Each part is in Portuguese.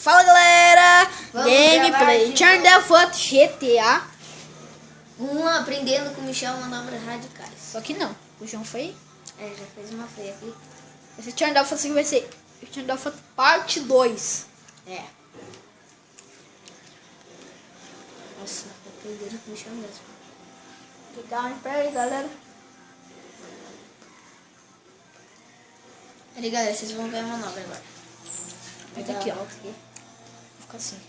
Fala galera, Vamos gameplay Turn the Foot GTA. Aprendendo com o Michel manobras radicais. Só que não, o João foi. Já fez uma feia aqui. Esse Turn the Foot vai ser Turn the Foot parte 2. Nossa, aprendendo com o Michel mesmo. Legal, pera aí galera. Peraí galera, vocês vão ver a manobra agora. Vai dar aqui, ó. Vou ficar assim.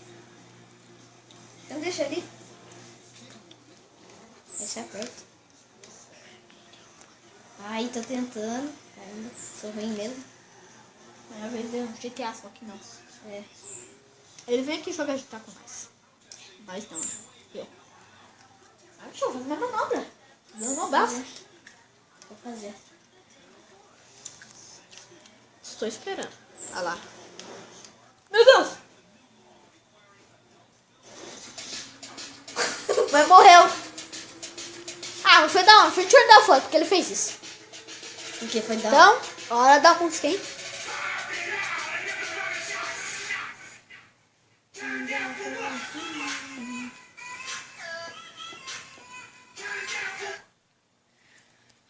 Então deixa ali. Esse aperta. Ai, tô tentando. Ainda sou ruim mesmo. Vai ver um GTA, só que não. Ele vem aqui jogar GTA com nós. Mas não, eu. Deixa eu fazer minha manobra. Deu um abraço. Vou fazer. Estou esperando. Olha lá. Meu Deus! Mas morreu. Ah, mas foi da onde? Foi o Turn the Foot, porque ele fez isso. Porque foi da... Então, hora da música, hein?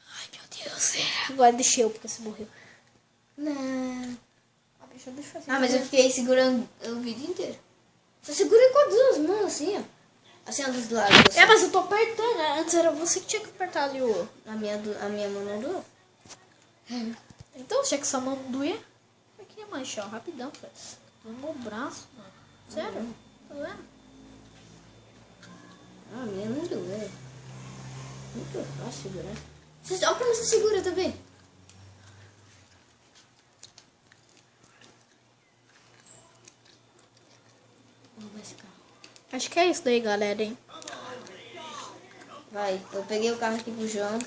Ai, meu Deus. Agora deixei eu, porque você morreu. Não. Deixa eu fazer. Mas eu fiquei segurando o vídeo inteiro. Você segura com as duas mãos, assim, ó. Assim, ó, dos lados. Assim. Mas eu tô apertando, né? Antes era você que tinha que apertar ali o... A minha mão não doeu. Então, já que sua mão não doer, aqui é manchão, rapidão, cara. No meu braço, mano. Sério? Tá vendo? A minha não doeu. Muito fácil segurar. Olha como você segura também. Acho que é isso daí, galera, hein? Vai, eu peguei o carro aqui pro João.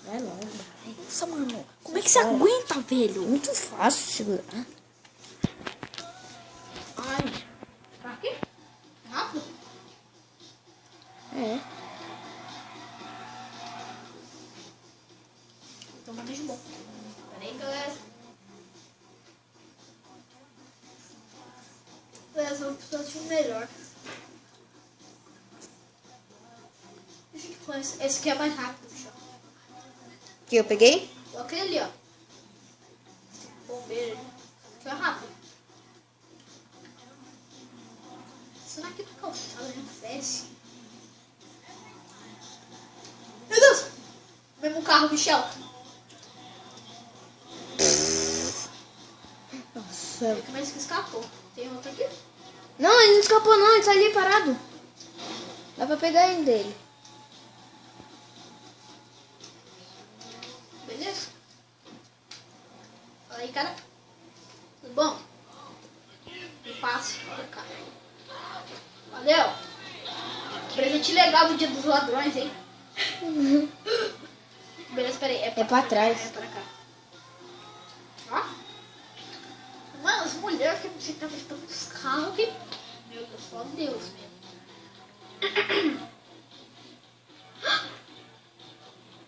Vai logo. Nossa, mano. Como é que você aguenta, velho? Muito fácil segurar. Ai. Pra quê? Rápido? Então manejo bom. Pera aí, galera. Mas eu preciso de um melhor. Esse aqui é mais rápido, bicho. Que eu peguei? Aquele ali, ó. Bombeiro ali. Que é rápido. Será que no calçado já desce? Meu Deus! Mesmo carro, Michel. Nossa. Como é que escapou? Tem outro aqui? Não, ele não escapou não, ele tá ali parado. Dá pra pegar ele dele. Beleza? Fala aí, cara. Tudo bom? Eu passo. Olha, cara. Valeu. Presente legal do Dia dos Ladrões, hein? Beleza, peraí. É pra trás. É pra cá. Ó. Mano, as mulheres que você tá gritando dos carros que... Meu Deus, só Deus mesmo.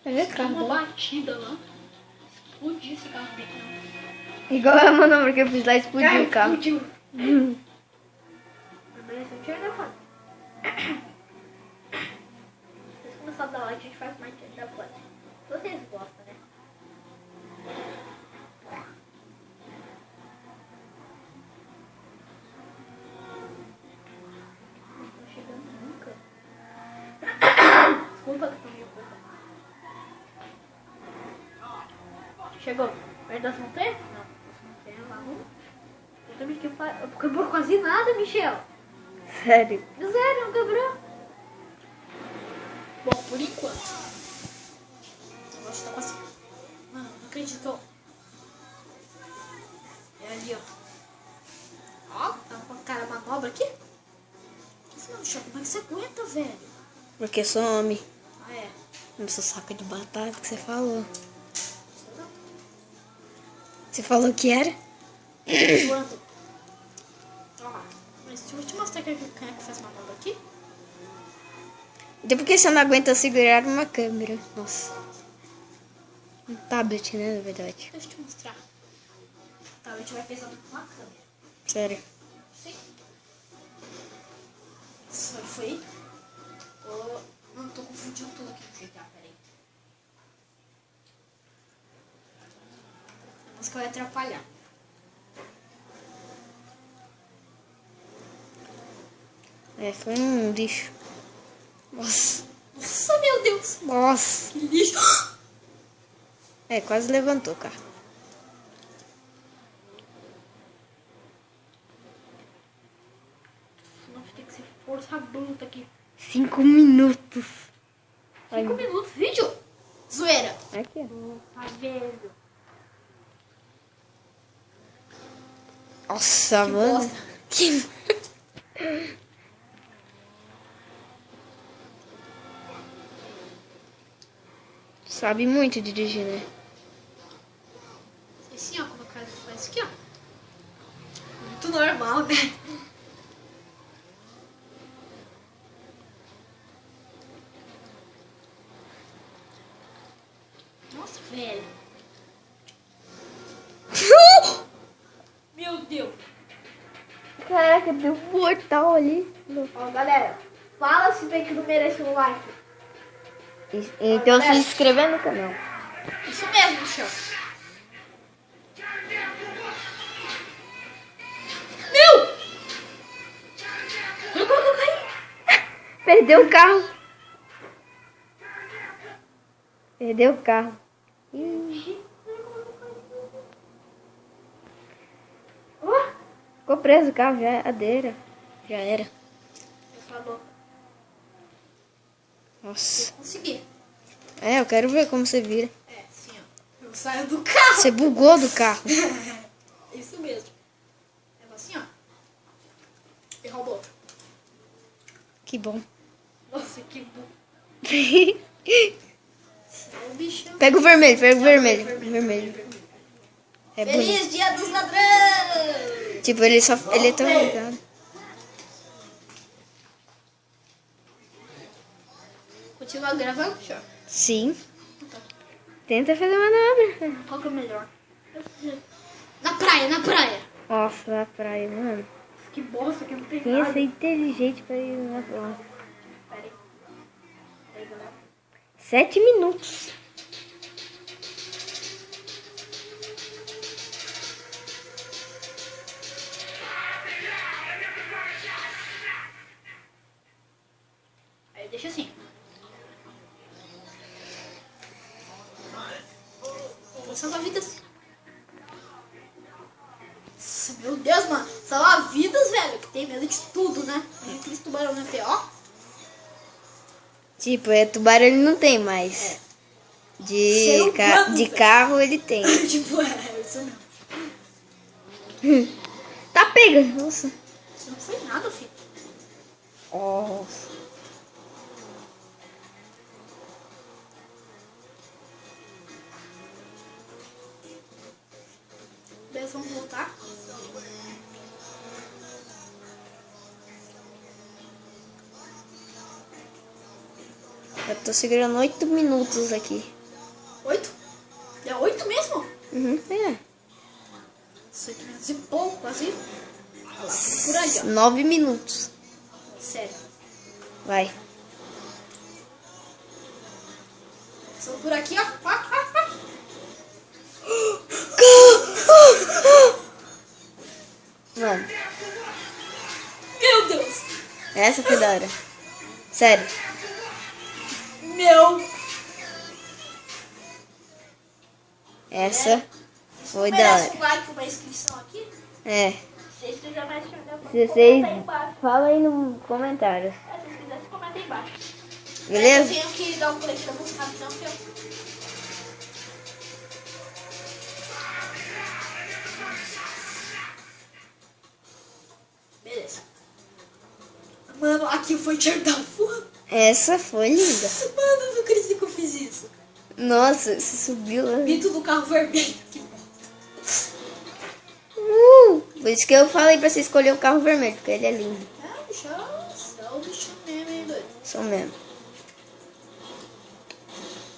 Pega Tem uma batida lá. Explodiu esse carro daqui, não. Igual a manobra que eu fiz lá, explodiu o carro. Explodiu. Beleza, eu tiro da foto. Se vocês começarem a dar like, a gente faz mais tiro da foto. Vocês gostam, né? Não tô chegando nunca. Desculpa que eu tô meio pouco. Chegou. Perto das montanhas? Não. Das montanhas lá não. Eu também que quebrou quase nada, Michel. Sério. Sério, não quebrou. Bom, por enquanto. Eu acho que tá quase. Mano, não acredito que eu. É ali, ó. Ó, tá com a cara manobra aqui. Não, Michel, como é que você aguenta, velho? Porque sou homem. Ah, é. Não sou saco de batata que você falou. Você falou que era? Quando? Ó lá. Mas deixa eu te mostrar quem é que faz manobra aqui. Até porque você não aguenta segurar uma câmera. Nossa. Um tablet, né, na verdade. Deixa eu te mostrar. Provavelmente vai pesar muito na câmera. Sério. Sim. Só que foi. Mano, tô confundindo tudo aqui no GTA, peraí. A música vai atrapalhar. Foi um lixo. Nossa. Nossa, meu Deus. Nossa. Que lixo. Quase levantou, cara. Nossa, tem que ser força bruta aqui. 5 minutos. 5 minutos, vídeo? Zoeira. Aqui. Tá vendo? Nossa, Que mano. bosta. Que... Sabe muito dirigir, né? Assim, ó, como o cara faz aqui, ó. Muito normal, né? Nossa, velho. Meu Deus. Caraca, deu um portal ali. Ó, galera, fala se vê que não merece um like. Então se inscrever no canal. Isso mesmo, chão. Meu! Como eu caí? Perdeu o carro. Perdeu o carro. Ficou preso o carro, já era. Já era. Eu falou. Nossa. Consegui. Eu quero ver como você vira. Assim, ó. Eu saio do carro. Você bugou do carro. Isso mesmo. Assim, ó. E roubou. Que bom. Nossa, que bom. O bichão. Pega o vermelho, vermelho. É bonito. Feliz Dia dos Ladrões! Tipo, ele é tão ligado. Continua gravando, Chá? Sim. Tenta fazer manobra. Qual que é o melhor? Na praia. Nossa, na praia, mano. Que bosta, que não tem Quem ia nada. ser inteligente pra ir na praia? Pera aí, galera. 7 minutos. Aí deixa assim. Vou salvar vidas. Nossa, meu Deus, mano. Salvar vidas, velho. Que tem medo de tudo, né? Tem aqueles tubarão na PO. Tipo, tubarão ele não tem mais. Ser humano, De velho. carro ele tem. Tipo, isso mesmo. Tá pega. Nossa. Isso não foi nada, filho. Nossa. Beleza, vamos voltar. Eu tô segurando 8 minutos aqui. 8? É 8 mesmo? Uhum, 8 minutos e pouco, quase. Por aí, ó. 9 minutos. Sério. Vai. Só por aqui, ó. Mano, Meu Deus. essa foi da hora. Sério. Meu. Essa foi da Merece hora. um like, uma inscrição aqui. Se vocês quiserem mais, Se vocês fala aí nos comentários. Se vocês quiserem, comenta aí embaixo. Beleza? Eu tenho que dar um colete da música rapidão, porque eu... Beleza. Mano, aqui foi tirar da foda. Essa foi linda. Mano, eu não acredito que eu fiz isso. Nossa, você subiu lá. Mito do carro vermelho. Que bom. Por isso que eu falei pra você escolher o carro vermelho, porque ele é lindo. É, bicho, é o bicho mesmo, hein, doido. Só mesmo.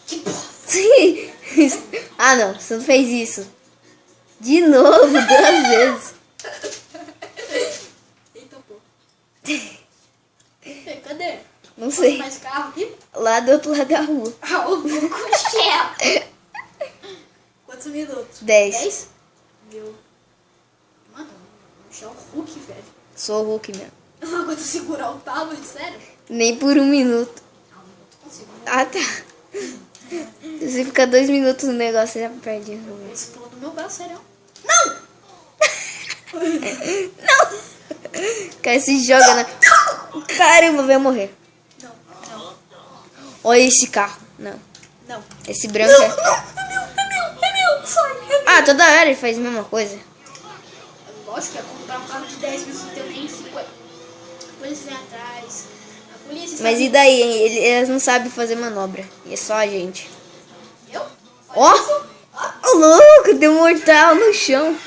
Que bosta. Ah, não, você não fez isso. De novo, 2 vezes. Eita, pô. Cadê? Não sei. Mais carro aqui? Lá do outro lado da rua. Ah, o Michel. Quantos minutos? 10. 10? Meu. Mano, o Michel é Hulk, velho. Sou o Hulk mesmo. Eu não aguento segurar o tablet, sério? Nem por 1 minuto. Não consigo. Ah, tá. Se você ficar 2 minutos no negócio, você já perde o jogo. Esse pulou do meu braço, sério. O cara se joga na... Caramba, vai morrer. Não, não, Olha esse carro. Não. não. Esse branco é... É meu, sai, é meu. Ah, toda hora ele faz a mesma coisa. Lógico que é comprar um carro de 10 mil, não tem nem 50. Depois vem atrás. A polícia está... Mas e daí? Eles não sabem fazer manobra. E é só a gente. Eu? Ó! Ô, louco, deu mortal no chão.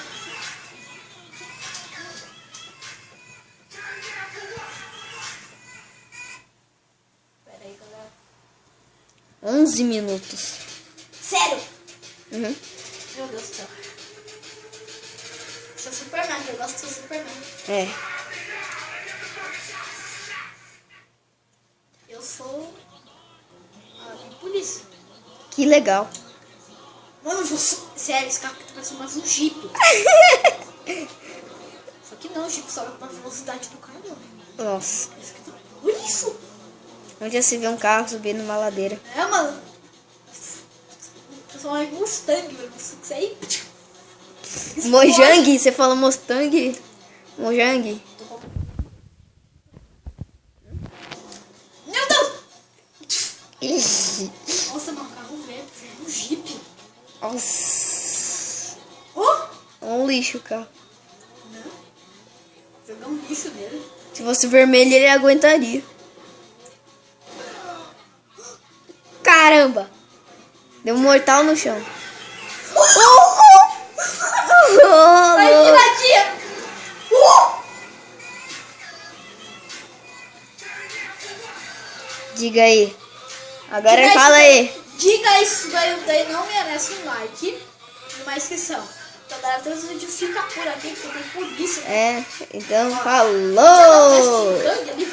Pera aí, galera. 11 minutos. Sério? Uhum. Meu Deus do céu. Sou Superman, eu gosto de ser Superman. É. Eu sou a polícia. Que legal. Mano, eu sou... Sério, esse carro aqui tá parecendo mais um Jeep. Só que não, o Jeep sobe pra velocidade do carro. Nossa. Esse aqui tá... Olha isso! Onde já se vê um carro subindo numa ladeira? É, mano. Eu sou uma Mustang, velho. Isso aí... Mojang? Você fala Mustang? Mojang? Meu Deus! Ixi. Nossa, meu carro velho. Um Jeep. Nossa. Oh! É um lixo o carro. Não. Jogar um lixo nele. Se fosse vermelho, ele aguentaria. Caramba! Deu um mortal no chão. Vai, tiradinha! Diga aí. Agora fala aí. Diga isso daí não merece um like e uma inscrição. Então, galera, todos os vídeos ficam por aqui porque tem polícia. É, então falou! Gangue ali,